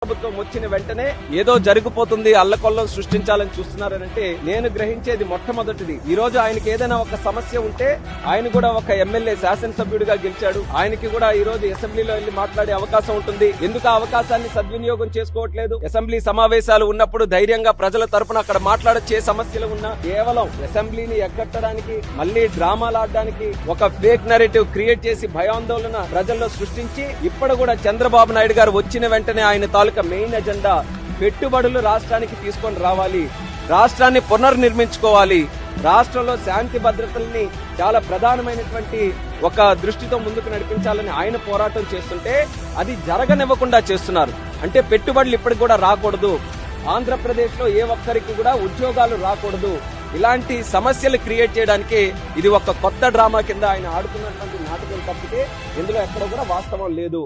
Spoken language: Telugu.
ప్రభుత్వం వచ్చిన వెంటనే ఏదో జరిగిపోతుంది, అల్లకొల్లం సృష్టించాలని చూస్తున్నారంటే నేను గ్రహించేది మొట్టమొదటిది. ఈ రోజు ఆయనకి ఏదైనా ఒక సమస్య ఉంటే ఆయన కూడా ఒక ఎమ్మెల్యే శాసనసభ్యుడిగా గెలిచాడు. ఆయనకి కూడా ఈ రోజు అసెంబ్లీలో వెళ్లి మాట్లాడే అవకాశం ఉంటుంది. ఎందుకు ఆ అవకాశాన్ని సద్వినియోగం చేసుకోవట్లేదు? అసెంబ్లీ సమావేశాలు ఉన్నప్పుడు ధైర్యంగా ప్రజల తరపున అక్కడ మాట్లాడొచ్చే సమస్యలు ఉన్నా కేవలం అసెంబ్లీని ఎగ్గొట్టడానికి, మళ్లీ డ్రామాలు ఆడడానికి, ఒక ఫేక్ నరేటివ్ క్రియేట్ చేసి భయాందోళన ప్రజల్లో సృష్టించి ఇప్పుడు కూడా చంద్రబాబు నాయుడు గారు వచ్చిన వెంటనే ఆయన తాలూకా మెయిన్ ఎజెండా పెట్టుబడులు రాష్ట్రానికి తీసుకొని రావాలి, రాష్ట్రాన్ని పునర్నిర్మించుకోవాలి, రాష్ట్రంలో శాంతి భద్రతల్ని చాలా ప్రధానమైనటువంటి ఒక దృష్టితో ముందుకు నడిపించాలని ఆయన పోరాటం చేస్తుంటే అది జరగనివ్వకుండా చేస్తున్నారు. అంటే పెట్టుబడులు ఇప్పటికి కూడా రాకూడదు, ఆంధ్రప్రదేశ్ లో ఏ ఒక్కరికి కూడా ఉద్యోగాలు రాకూడదు, ఇలాంటి సమస్యలు క్రియేట్ చేయడానికి ఇది ఒక కొత్త డ్రామా కింద ఆయన ఆడుతున్నటువంటి నాటకం తప్పితే ఇందులో ఎక్కడ కూడా వాస్తవం లేదు.